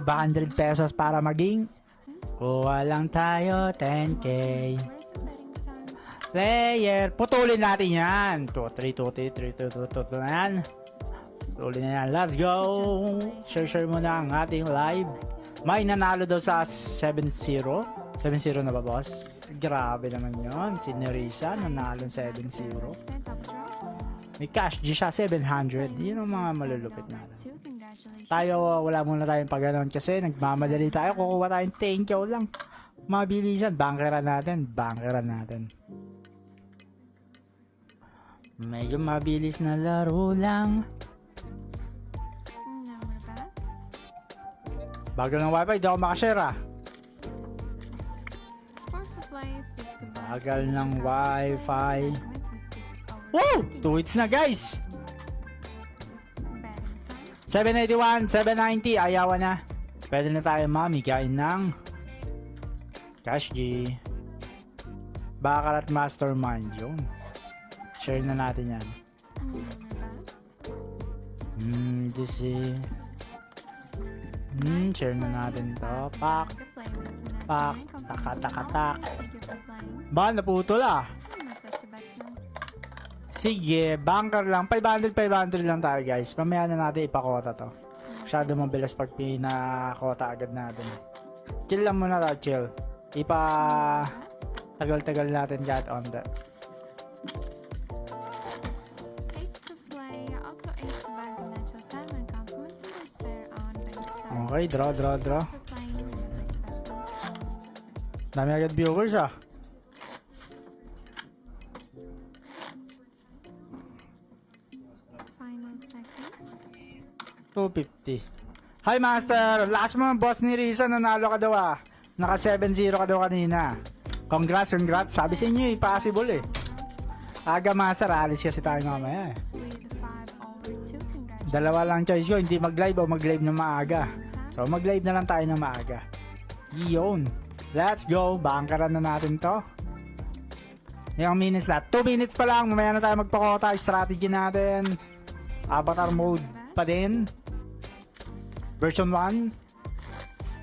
500 pesos para maging kuha lang tayo 10k. Player, putulin natin yan. 2-3 na yan. Putulin na yan. Let's go. Share mo na ang ating live. May nanalo daw sa 7-0. 7-0 na ba, boss? Grabe naman yun. Si Nerissa nanalo 7-0. May cash G siya 700. Yun ang mga malulupit natin. Tayo, wala muna tayong pag-ganon kasi nagmamadali tayo. Kukuha tayong 10k lang. Mabilisan. Bankeran natin. Medyo mabilis na laro lang. Bagal ng wifi, di ako makashare ah. Bagal ng wifi. Woo! 2 hits na guys! 781, 790, ayawan na. Pwede na tayo mamigay ng Cash G. Baccarat Mastermind yun. Share na natin yan. Share na natin to. Pak. Tak. Ba, naputol ah. Sige, banker lang. 500 lang tayo guys. Mamaya na natin ipakota to. Masyado mabilis pag pinakota agad natin. Chill lang muna to, chill. Tagal-tagal natin got on that. Okay, draw. Dami agad viewers ah. $250. Hi master! Lakas mo ang boss ni Risa, nanalo ka daw ah. Naka 7-0 ka daw kanina. Congrats. Sabi sa inyo eh, possible eh. Aga master, alis kasi tayo mamaya eh. Dalawa lang choice ko, hindi mag-live o mag-live na maaga. So mag-live na lang tayo na maaga. Yun. Let's go. Bankeran na natin to. Yung minutes na. 2 minutes pa lang. Mamaya na tayo magpakota. Strategy natin. Avatar mode pa din. Version 1.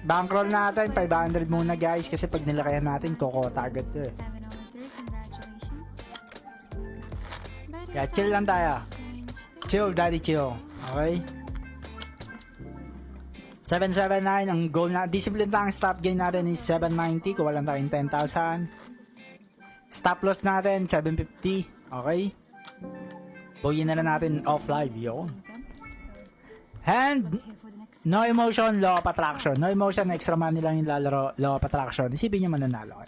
Bankroll natin. 500 muna guys. Kasi pag nilakayan natin, kokota agad to eh. Kaya chill lang tayo. Chill, daddy chill. Okay? 779 ang goal na. Discipline lang, stop gain natin is 790. Kuha lang tayong 10,000. Stop loss natin 750. Okay? Buyin na lang natin off live. Yun. And no emotion, law of attraction. No emotion, extra money lang yung lalaro. Law of attraction. Isipin nyo mananalo.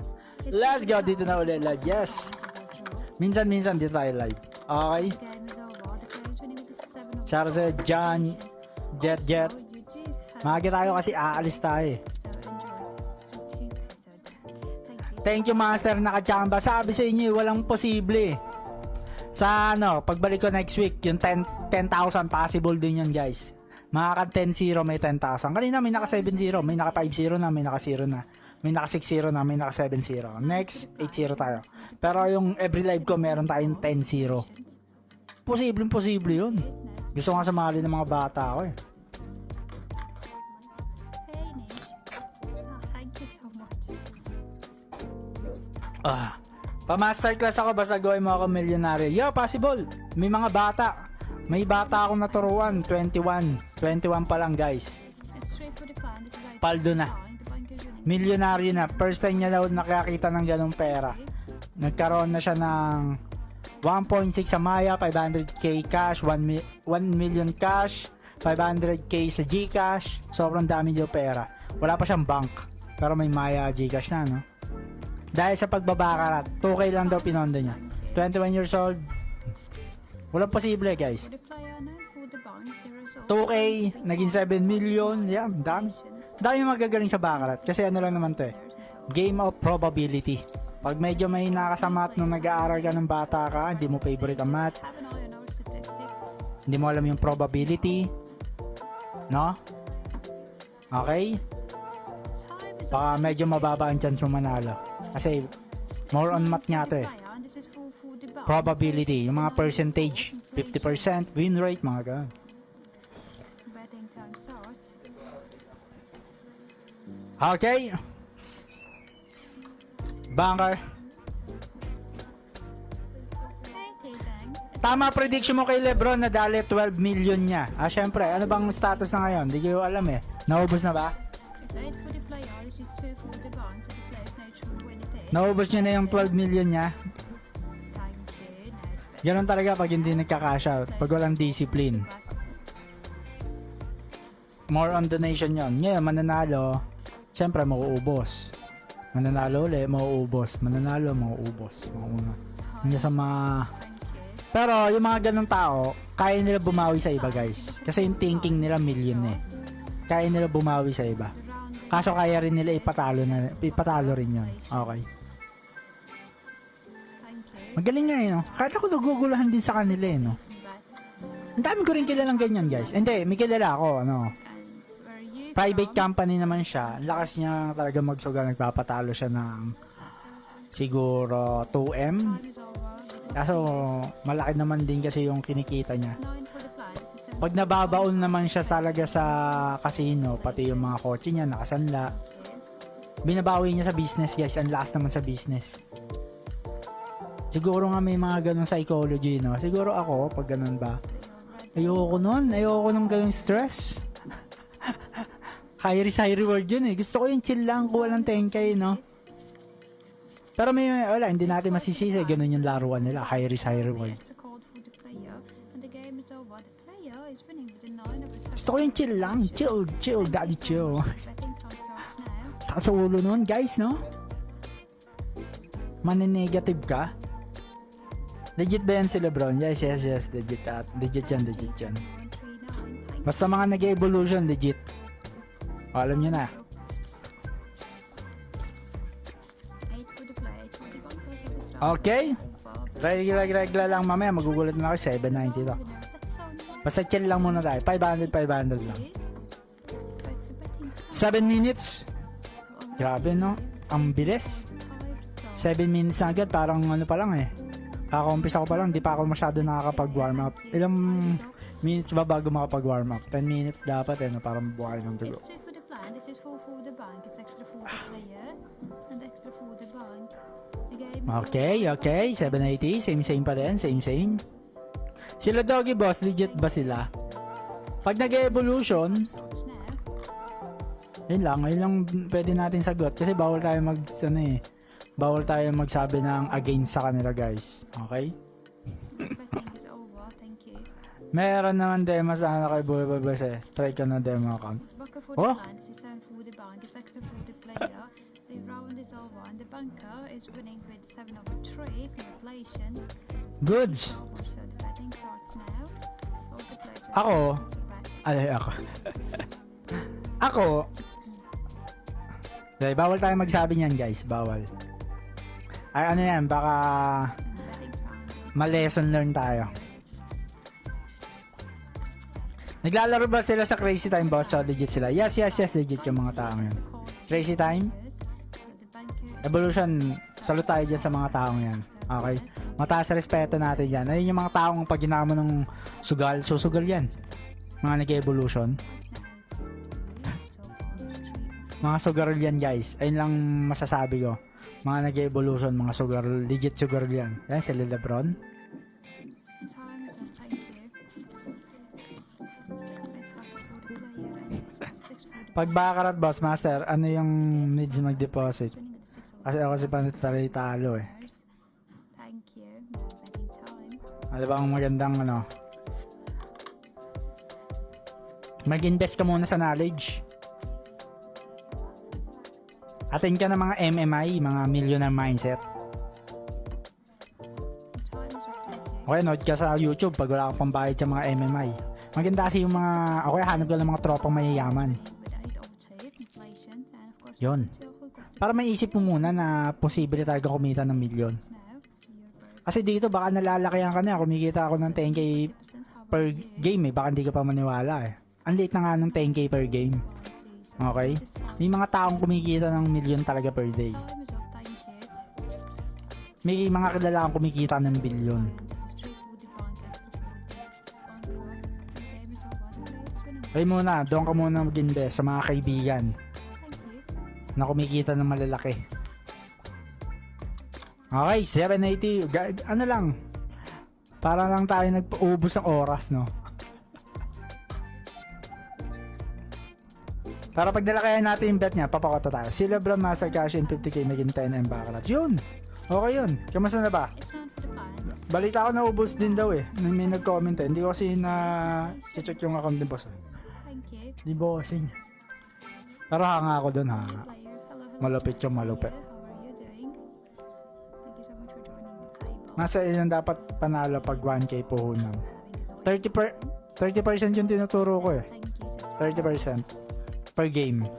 Let's go. Dito na ulit live. Yes. Minsan dito tayo live. Okay? Charizard, John, Jet. Maaga tayo kasi aalis tayo eh. Thank you master, nakachamba. Sabi sa inyo, walang posible. Sa pagbalik ko next week, yung 10,000 possible din yun guys. Makaka 10-0 may 10,000. Kanina may naka 7-0, may naka 5-0 na, may naka 0 na. May naka 6-0 na, may naka 7-0. Next, 8-0 tayo. Pero yung every live ko, meron tayong 10-0. Posible yun. Gusto nga sumali ng mga bata ako eh. Pa-masterclass ako basta gawin mo ako milyonaryo. Yo, possible. May mga bata. May bata akong naturuan. 21 pa lang guys. Paldo na. Milyonaryo na. First time niya daw nakakita ng ganong pera. Nagkaroon na siya ng 1.6 sa Maya, 500k cash, 1 million cash, 500k sa Gcash. Sobrang dami daw pera. Wala pa siyang bank. Pero may Maya Gcash na, no? Dahil sa pagbabakarat, 2k lang daw pinondo niya. 21 years old. Walang posible guys. 2k, naging 7 million. Yeah, dami magagaling sa bakarat. Kasi ano lang naman to eh. Game of probability. Pag medyo may nakasama at nung nag-aaral ka ng bata ka, hindi mo favorite ang math. Hindi mo alam yung probability. No? Okay? Baka medyo mababa ang chance mo manalo. Kasi more on math nga to eh. Probability, yung mga percentage, 50%, win rate, mga ganun. Okay. Banker. Tama prediction mo kay Lebron na dali 12 million niya. Syempre, ano bang status na ngayon? Hindi ko alam eh. Naubos na ba? Naubos niya na yung 12 million niya. Ganon talaga pag hindi nagka-cash out. Pag walang discipline. More on donation yon. Ngayon, mananalo. Siyempre, mauubos. Mananalo ulit, mauubos. Mananalo, mauubos. Mauna. Hanggang sa mga... Pero yung mga ganong tao, kaya nila bumawi sa iba guys. Kasi yung thinking nila million eh. Kaya nila bumawi sa iba. Kaso kaya rin nila ipatalo rin yun. Okay. Magaling nga eh no. Kahit ako naguguluhan din sa kanila eh no. Ang dami ko rin kilalang ganyan guys. Hindi, may kilala ako ano. Private company naman siya. Ang lakas niya talaga magsugal. Nagpapatalo siya ng siguro 2M. Kaso malaki naman din kasi yung kinikita niya. Pag nababaon naman siya talaga sa casino, pati yung mga kotse niya nakasanla, binabawi niya sa business guys. Ang lakas naman sa business. Siguro nga may mga ganun psychology no. Siguro ako pag ganun ba, ayoko ng ganun stress. High risk high reward yun eh. Gusto ko yung chill lang, kuha lang 10k no. Pero wala, hindi natin masisisi. Ganun yung laruan nila. High risk, high reward. Gusto ko yung chill lang. Chill, daddy chill. Sa ulo nun, guys, no? Maninegative ka? Legit ba yan si Lebron? Yes. Legit yan. Basta mga nag-evolution, legit. Alam nyo na. Okay. Regla lang mamaya. Magugulat na ako. 790 to. Basta chill lang muna tayo. 500 lang. 7 minutes. Grabe no. Ang bilis. 7 minutes na agad. Parang ano pa lang eh. Kaka-umpisa ko pa lang. Di pa ako masyado nakakapag-warm up. Ilang minutes ba bago makapag-warm up? 10 minutes dapat eh. No? Para mabuhay ng dugo. This is for the bank. It's extra for the player and extra for the bank. Okay. 780. Same pa din. Same. Sila Doggy Boss, legit ba sila? Pag nag-evolution, yun lang pwede natin sagot. Kasi bawal tayo bawal tayo magsabi ng against sa kanila guys. Okay? Meron naman demo sa kay Boy Boss eh. Try ka na demo account. Oh? The round is over and the banker is winning with 7/3. Congratulations. Goods. So the betting starts now. Ako. Dahil bawal tayo magsabi niyan guys. Bawal. Ay ano yan. Baka ma-lesson learn tayo. Naglalaro ba sila sa Crazy Time Boss? So legit sila. Yes. Legit yung mga taong yun. Crazy Time? Evolution, salute tayo dyan sa mga taong yan. Okay? Mataas respeto natin dyan. Ayun yung mga taong pag ginawa mo ng sugal, susugal yan. Mga nag-evolution. Mga sugar yan guys. Ayun lang masasabi ko. Mga nag-evolution, mga sugar, legit sugar yan. Yan, sila Lebron. Pag Baccarat Boss Master, ano yung needs mag-deposit? Kasi ako si Panitari talo eh. Ano ba ang magandang ano? Mag-invest ka muna sa knowledge. Atin ka ng mga MMI, mga millionaire mindset. Okay, nood ka sa YouTube pag wala kang pambayad sa mga MMI. Maganda kasi yung mga, okay, hanap ka ng mga tropang mayayaman. Yon. Para maisip mo muna na posible talaga kumita ng milyon. Kasi dito baka nalalakayan ka na, kumikita ako ng 10k per game eh, baka hindi ka pa maniwala eh. Ang liit na nga ng 10k per game. Okay? May mga taong kumikita ng milyon talaga per day. May mga kilala akong kumikita ng bilyon. Ay muna, doon ka muna mag-invest sa mga kaibigan. na kumikita ng malalaki. Okay, 780. Ano lang, para lang tayo nagpaubos ng oras, no? Para pag nalakayan natin yung bet niya, papakota tayo. Si Lebron Master Cash in 50k naging 10M baccarat. Yun! Okay yun. Kamusta na ba? It's not for the fans. Balita ko naubos din daw eh. May nag-comment eh. Hindi ko kasi na-check yung account ni boss. Thank you. Di bossing. Pero hanga ako dun ha. Players, hello. Malupit yung malupit. How are you doing? Thank you so much for joining the table. Nasa ilan dapat panalo pag 1k puhunan. 30% yung tinuturo ko eh. Thank you. 30% per game. It's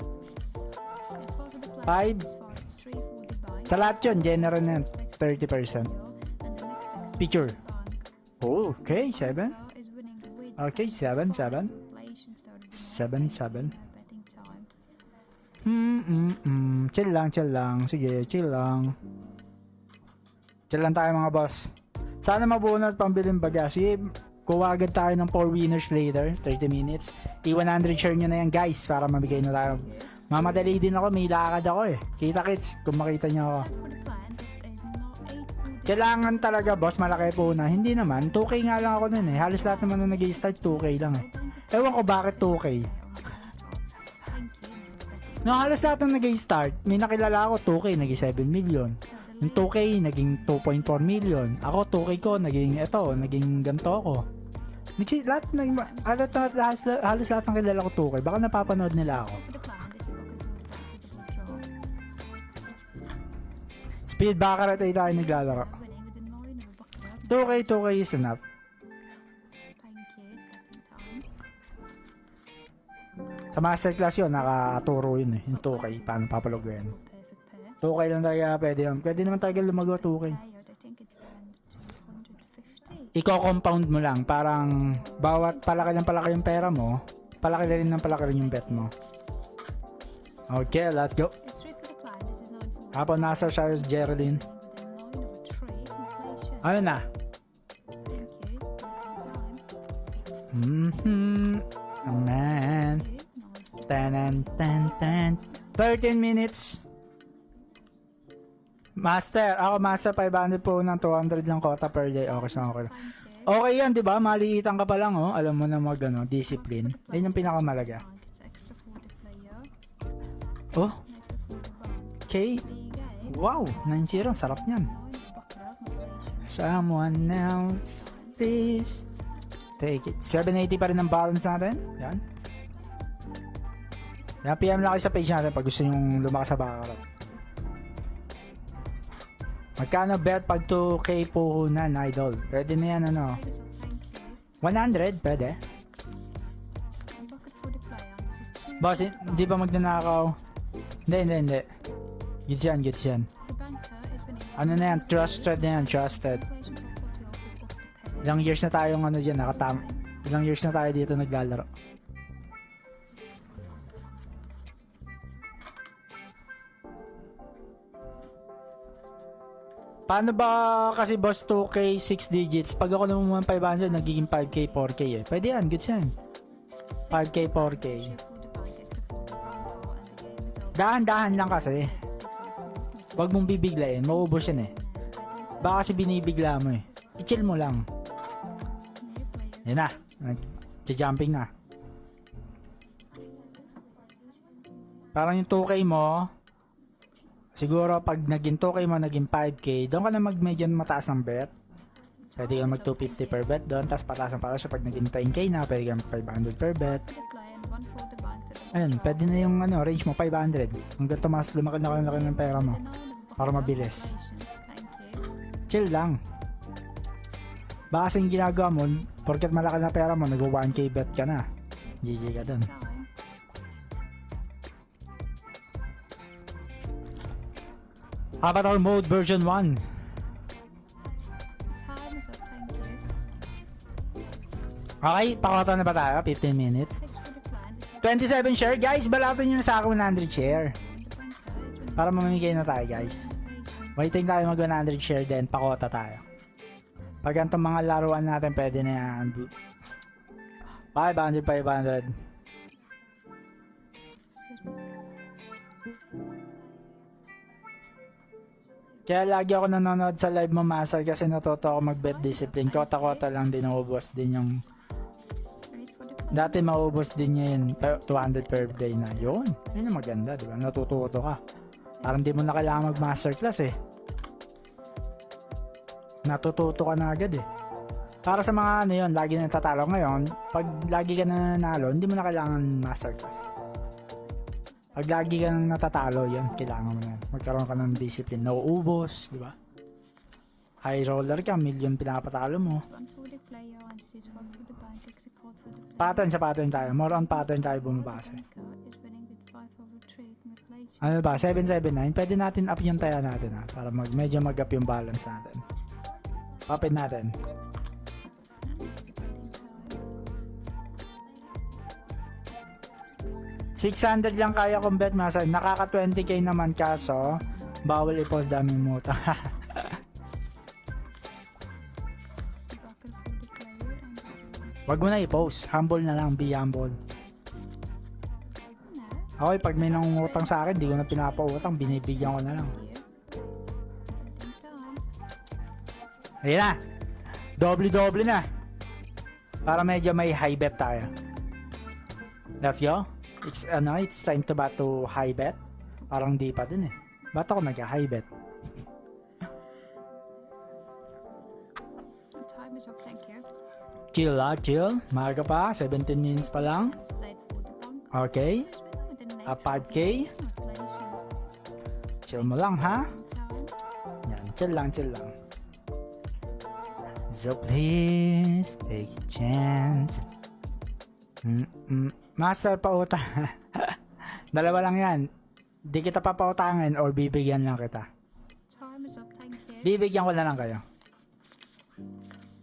for the Five. players. It's for straight for the bank. Sa lahat yun, general na yun. 30%. And the next Picture. bank. Oh, okay, 7. Is winning with Okay, 7. inflation started. 7. Betting time. Chill lang. Sige, chill lang. Chill lang tayo mga boss. Sana mabunot pambiling baga. Sige, kuha agad tayo ng 4 winners later. 30 minutes. I-100 share nyo na yan guys para mabigay na tayo. Mamadali din ako. May lakad ako eh. Kita kits kung makita nyo ako. Set for the plan. This is not 8 food. Kailangan talaga boss malaki po na. Hindi naman. 2k nga lang ako nun eh. Halos lahat naman na nag-start 2k lang eh. Ewan ko bakit 2k. Thank you. No, halos lahat ng nag-start. May nakilala ako 2k naging 7 million. Yung 2k naging 2.4 million. Ako 2k ko naging ganito ako. Halos lahat ng kilala ko 2k. Baka napapanood nila ako. For the plan. This is bucket for the double draw. Speed baccarat ay tayo naglalaro. Winning with the 9 of a bucket. 2k is enough. Thank you. Betting time. Sa masterclass yun, nakaturo yun eh. Yung 2k, paano papaloguin. Perfect pair. 2k lang talaga pwede yun. Pwede naman tayo lumago 2k. Layout, I think it's around 250. Iko-compound mo lang. Parang bawat palaki yung pera mo, palaki rin yung bet mo. Okay, let's go. It's straight for the plan. This is 9 for Hapon nasa siya Geraldine. with the 9 of a tree. Inflation. Ano na? Thank you. Betting time. Oh man. Nice. 13 minutes. Master, ako master 500 po ng 200 lang quota per day. Okay, so okay. Thank you. Okay yan, di ba? Maliitan ka pa lang, oh. Alam mo na discipline. Ayun yung pinakamalaga. Bank, it's extra for the player. Oh, Extra for the bank. okay. Liga, Wow, 9-0. Sarap niyan. 9 bucket. Inflation. Someone else, please. Take it. 780 pa rin ang balance natin. Yan. Yan, PM lang kayo sa page natin pag gusto nyong lumakas sa baccarat. Magkano bet pag 2k puhunan, idol? Pwede na yan, ano? Thank you. 100? Pwede. Bucket for the player. This is 2. Boss, hindi ba magnanakaw? Hindi. Goods yan. The banker is winning. Ano na yan? Trusted na yan, trusted. Inflation for 40 off the pair. Ilang years na tayong dyan, ilang years na tayo dito naglalaro. Paano ba kasi boss 2k 6 digits? Pag ako naman 500 nagiging 5k 4k eh. Pwede yan, goods yan. 5k 4k. Share for the bank. Extra for the bank. And the game is over. Dahan-dahan lang kasi. 6 on 4. Huwag mong bibiglain, maubos yan eh. Baka kasi binibigla mo eh. I-chill mo lang. Yan na. Jumping na. Parang yung 2k mo, siguro pag naging 2k mo, naging 5k, doon ka na medyo mataas ng bet. Pwede ka mag 250 per bet doon, tapos pataas siya pag naging 10k na, pwede ka 500 per bet. For the player and 1 for the bank. To the Ayun, pwede na yung range mo, 500. Hanggang tumaas, lumaki ng pera mo. 9 of a bucket. Para mabilis. Thank you. Chill lang. Baka kasing ginagawa mo, porket malaki na pera mo, nag 1k bet ka na. GG ka dun. Time. Avatar mode version 1. Time is up. Thank you. Okay, pakota na ba tayo? 15 minutes. 6 for the plan. This is 27 share. Guys, balatin nyo na sa akin 100 share. the banker is winning. Para mamimigay na tayo, guys. Waiting tayo mag 100 share din. Pakota tayo. Pag ganitong mga laruan natin, pwede na yan. 500. Excuse me. Kaya lagi ako nanonood sa live mo, Master, kasi natuto ako mag-bet discipline. Kota-kota lang din, naubos din yung... Wait for the Dati maubos din niya yun, 200 per day na. Yun, yun ang maganda, di ba? Natututo ka. Parang di mo na kailangan mag-masterclass eh. Natututo ka na agad eh. Para sa mga ano yun, lagi na tatalo ngayon, pag lagi ka na nanalo, hindi mo na kailangan masterclass. Pag lagi ka nang natatalo, yan, kailangan mo na. Magkaroon ka ng discipline. Nauubos, di ba? High roller ka, million pinapatalo mo. one for the player and this is one for the bank. Exit code for the player. Pattern sa pattern tayo. More on pattern tayo bumabase. Banker is winning with 5 over 3. Congratulations. Ano ba? 779. Pwede natin up yung taya natin ha. Para medyo mag-up yung balance natin. Upin natin. $600 lang kaya kong bet, Master. Nakaka 20k naman, kaso bawal i-post daming muta. Wag mo na i-post. Humble na lang. Be humble. Okay, pag may nangungutang sa akin, di ko na pinapautang. Binibigyan ko na lang. Ayan na. Doble-doble na. Para medyo may high bet tayo. Let's go. It's time to bat to high bet. Parang di pa din eh. Ba't ako nag-high bet? Time is up, thank you. Chill chill. Maaga pa. 17 minutes pa lang. Side for the bank. Okay. With the next 5k. congratulations. Chill mo lang ha. Time. Yan. Chill lang, chill lang. So please take a chance. Master, pautang. Dalawa lang yan. Di kita papautangin or bibigyan lang kita. Time is up, thank you. Bibigyan ko na lang kayo.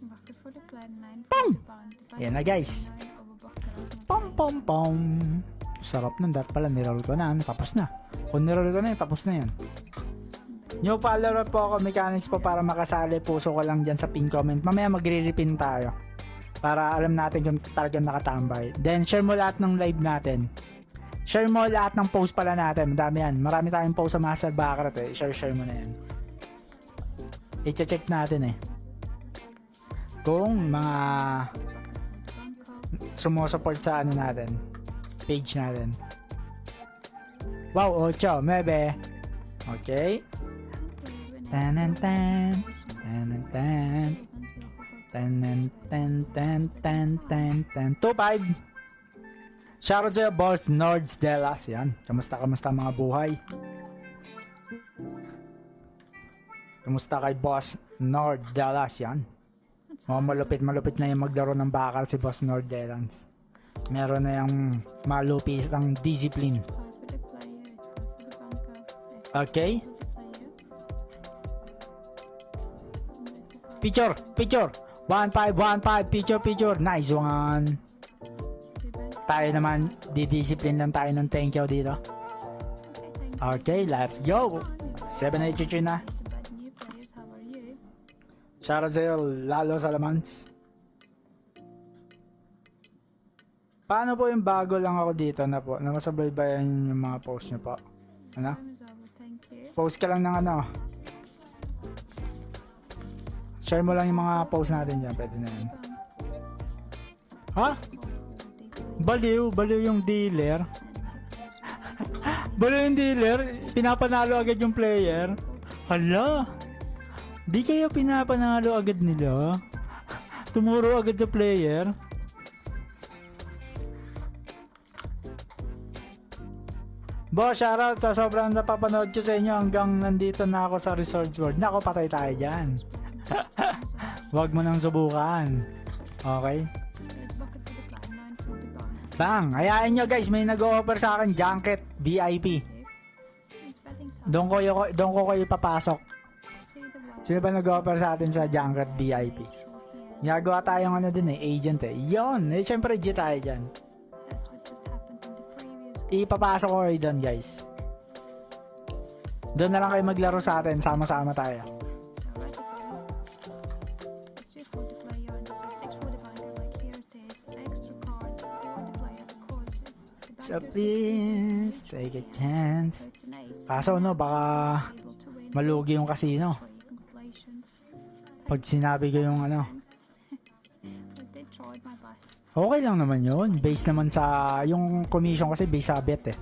Bucket for the plan 9. Pum! Bound. Yan na guys. 9 over bucket. Pom pom pom. Sarap nun. Dahil pala niroll ko na. Tapos na. Kung niroll ko na yun, tapos na yun. New follower po ako, mechanics po, para makasali. Puso ko lang dyan sa pin comment. Mamaya magre-repin tayo. Para alam natin kung talagang nakatambay. Then share mo lahat ng live natin. Share mo lahat ng post pala natin. Madami yan. Marami tayong post sa Master Baccarat eh. Share mo na yan. I-check natin eh. Kung mga sumusupport sa ano natin. Page natin. Wow, 8, 9. Okay. Tanan tan. Tanan tan. Tan tan tan tan tan tan 2-5. Shoutout sa'yo, Boss Nords Delas. Yan. Kamusta mga buhay? Kamusta kay Boss Nord Delas? Yan. Malupit na yung maglaro ng bakal si Boss Nord Delas. Meron na yung malupit ang discipline. Okay. Picture. 1-5, picture. Nice one. Tayo naman, didiscipline lang tayo ng thank you dito. Okay, let's go. 7-8 na. Shoutout sa'yo, Lalo Salamans. Paano po yung bago lang ako dito na po? Nakasabay-bayan yung mga post nyo po. Ano? Post ka lang ng ano. Share mo lang yung mga post natin dyan. Pwede na yan. Ha? Baliw yung dealer. Baliw yung dealer. Pinapanalo agad yung player. Hala. Di kayo pinapanalo agad nila. Tumuro agad the player. Boss, shoutout sa sobrang napapanood ko sa inyo hanggang nandito na ako sa Resorts World. Nako, patay tayo dyan. Huwag mo nang subukan. Okay? Bang! Hayaan nyo guys, may nag-o-offer sa akin junket VIP. Doon ko kayo papasok. Sino ba nag-o-offer sa atin sa junket VIP? Ginagawa tayong ano din agent eh. Yun! Siyempre G tayo dyan. Ipapasok ko kayo doon guys. Doon na lang kayo maglaro sa atin. Sama-sama tayo. So please take a chance. Kaso no, baka malugi yung casino. Congratulations. Pag sinabi ko yung ano, I did try my best. okay lang naman yun. Based naman sa, yung commission kasi based sa bet eh.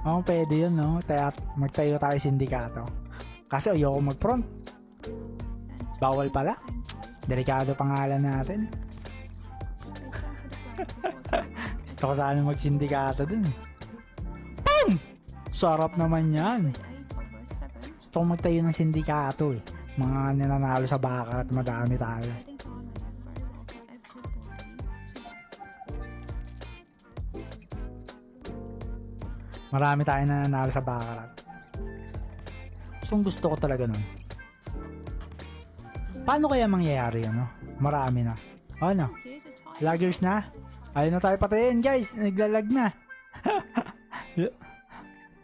Oo, pwede yun, no? Magtayo tayo sindikato. Kasi ayoko mag-front. Bawal pala. Delikado pangalan natin. Gusto ko sana magsindikato dun. Boom! Sarap naman yan. Gusto ko magtayo ng sindikato eh. Mga nananalo sa baka at madami tayo. Marami tayo nananalo sa baka. Gusto ko talaga nun. Paano kaya mangyayari ano? Marami na. Ano? Laggers na? Ayun na tayo patayin guys. Naglalag na.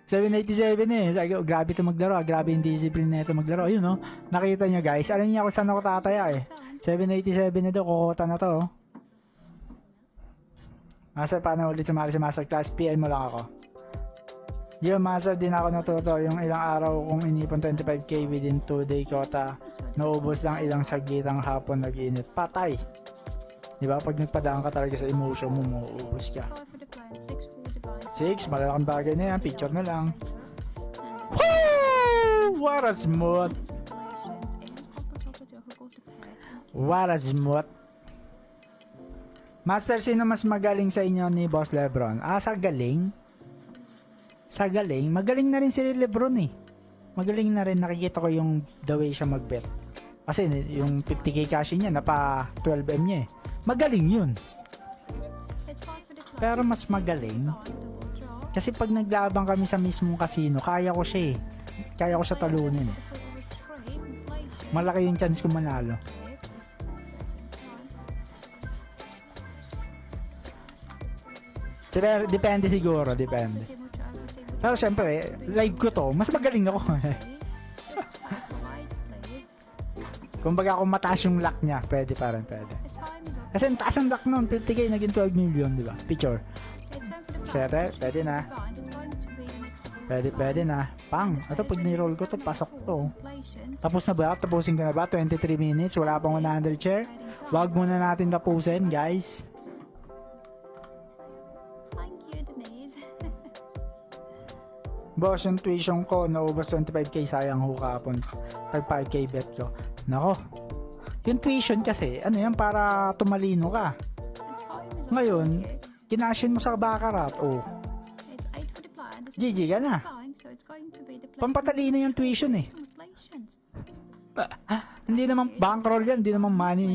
787 eh. Grabe ito maglaro. Grabe yung discipline na ito maglaro. Ayun no. Nakita nyo guys. Alam niyo kung saan ako tataya eh. 787 na ito. Kukota na to. Master, paano ulit sumali sa masterclass? PM mo lang ako. Yo, master, din ako natuto. Yung ilang araw kung inipon 25k within 2-day quota. Naubos lang ilang sagitang hapon nag-init. Patay. Diba? Pag nagpadaan ka talaga sa emotion mo, mauubos ka. 6, malalaking bagay na yan. Picture na lang. Woo! What a smooth. What a smooth. Master, sino mas magaling sa inyo ni Boss Lebron? Sa galing? Sa galing? Magaling na rin si Lebron eh. Magaling na rin. Nakikita ko yung the way siya mag-bet. Kasi yung 50k cash niya, napa 12M niya eh. Magaling yun. Pero mas magaling. Kasi pag naglaban kami sa mismong casino, kaya ko siya eh. Kaya ko siya talunin eh. Malaki yung chance ko manalo. Depende siguro, depende. Pero syempre, live ko to, mas magaling ako. Kumbaga kung mataas yung luck niya, pwede pa rin, pwede. Kasi ang taas ang luck nun, 50k naging 12 million, di ba? Picture. Sete, pwede na. Pwede na. Pang, ito pag ni-roll ko to, pasok to. Tapos na ba? Tapusin ko na ba? 23 minutes, wala pang 100 share. Wag muna natin tapusin, guys. Boss, yung tuition ko, naubos 25k, sayang ho kapon. Tag 5k bet ko. Nako. Yung tuition kasi, ano yan, para tumalino ka. Ngayon, kinashin mo sa baccarat, oh. GG ka na. Pampatalino yung tuition eh. Hindi naman bankroll yan, hindi naman money,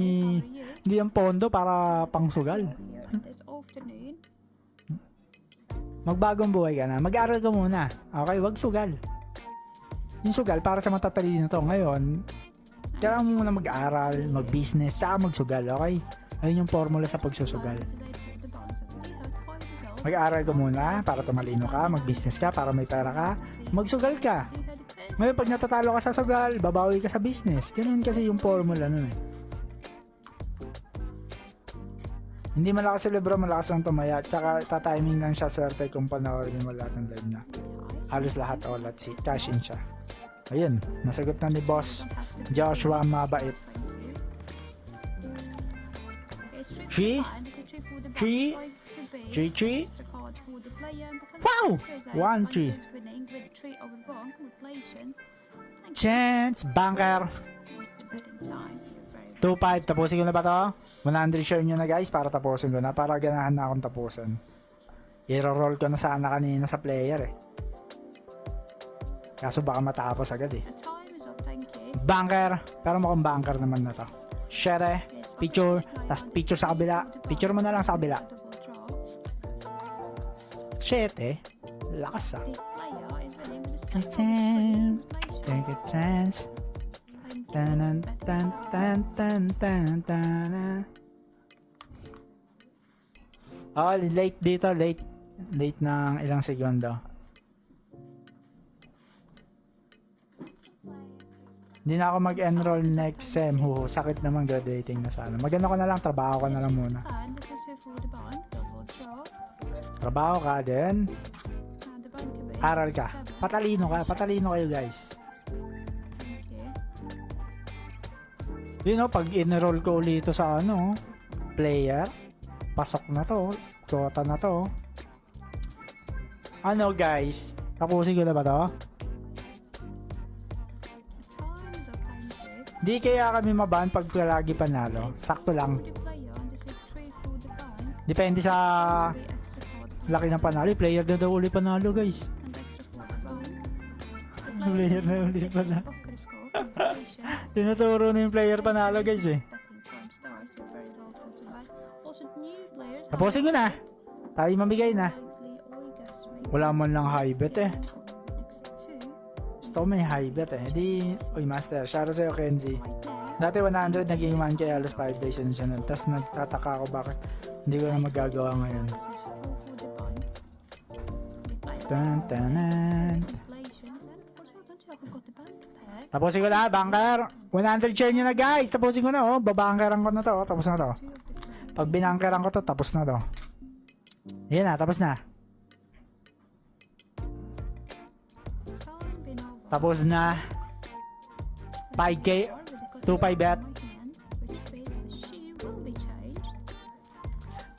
hindi yung pondo para pangsugal. Magbagong buhay ka na, mag-aral ka muna. Okay, wag sugal. Yung sugal para sa matatalino to. Ngayon, kailangan mo muna mag-aral, mag-business, saka magsugal, okay? Ayun yung formula sa pagsusugal. Mag-aral ka muna para tumalino ka, mag-business ka para may pera ka, magsugal ka. Ngayon, pag natatalo ka sa sugal, babawi ka sa business. Ganun kasi yung formula nun eh. Hindi malakas si Lebron, malakas lang tumaya. Tsaka tatiming lang siya, swerte kung panoorin mo lahat ng live niya. Halos lahat, let's see, cash in siya. Ayun, nasagot na ni Boss Joshua Mabait. 3 Wow! 1-3 Chance Banker 2-5, tapusin ko na ba to? 100 share nyo na guys para tapusin ko na, para ganahan na akong tapusin. I-roll ko na sana kanina sa player eh. Kaso baka matapos agad eh. Banker, pero mukhang banker naman na to. Share, picture, tas picture sa kabila. Picture mo na lang sa kabila. Shit eh. Lakas ah. Take a chance. Tan tan tan tan tan tan. Oh, late dito, late ng ilang segundo. Hindi na ako mag-enroll next sem. Sakit naman, graduating na sana. Maganda ko na lang, trabaho ko na lang muna. Trabaho ka din. Aral ka. Patalino kayo guys. You know, pag in-roll ko ulit ito sa ano, player, pasok na to, quota na to. Ano guys, tapusin ko na ba to? Times of time 3. Di kaya kami maban pag lagi panalo. Sakto lang. For the player, and this is 3 for the bank. Depende sa Be extra for the laki ng panalo. Player na daw uli panalo guys. and extra for the bank. Player na uli panalo. Poker score, competition. Tinuturo na yung player panalo guys eh. Betting time starts with very low odds of buy. Also, new players have Tapusin ko na. Tayo mamigay na. likely orgasm rate. Wala man lang high bet eh. Next to Gusto ko may high bet eh. Di, uy master, shoutout sa'yo Kenzie. right there. Dati 100 naging 1k halos 5 days yun siya nun. Tapos nagtataka ako bakit hindi ko na magagawa ngayon. This is 4 for the bank. We play Tan tanan. inflation. And of course, we don't have got the bank pair. Tapusin ko na, banker. 100 share nyo na guys. Tapusin ko na oh. Babankeran ko na to. Oh. Tapos na to. 2 of the two. Pag binankeran ko to, tapos na to. Yan na, tapos na. Time been over. Tapos na. 5k. 2-5 bet. Which means the shoe will be changed.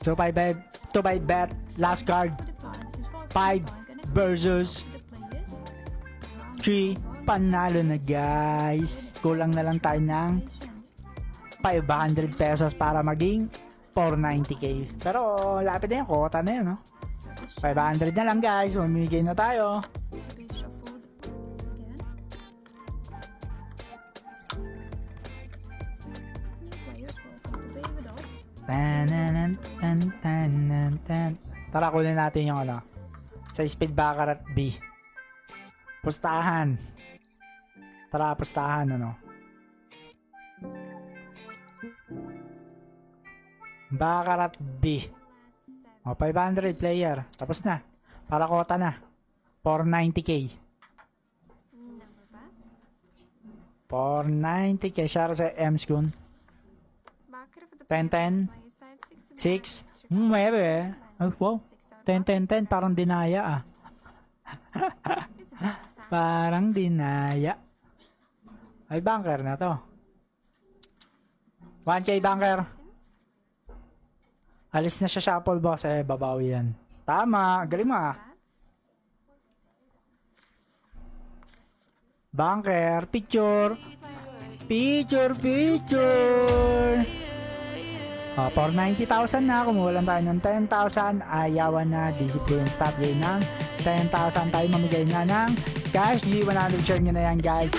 So 5 bet. 2-5 bet. Last card. For the blind, this is 4 5 versus the players. 3. Panalo na guys. Kulang na lang tayo ng 500 pesos para maging 490k. Pero lapit na yan. Kota na yan. No? 500 na lang guys. Mamimigay na tayo. To be shuffled again. New players, welcome to be with us. Tanan, tan, tanan, tan. Tara, kunin natin yung ano. Sa speed baccarat B. Pustahan. Tara, pustahan ano. Baccarat B. O, 500 player. Tapos na. Para kota na. 490k. 490k. Shara sa M-Schoon. 10-10. 6. 9. Oh, wow. 10-10-10. Parang dinaya ah. Parang dinaya. Ay, banker na to. 1k banker. Alis na siya shuffle box eh. Babawi yan. Tama. Galing mo ah. Banker. Picture. Picture. Picture. 490,000 na. Kumuha lang tayo ng 10,000. Ayawan na. Discipline stop game ng 10,000 tayo. Mamigay na ng cash. G100 share nyo na yan guys.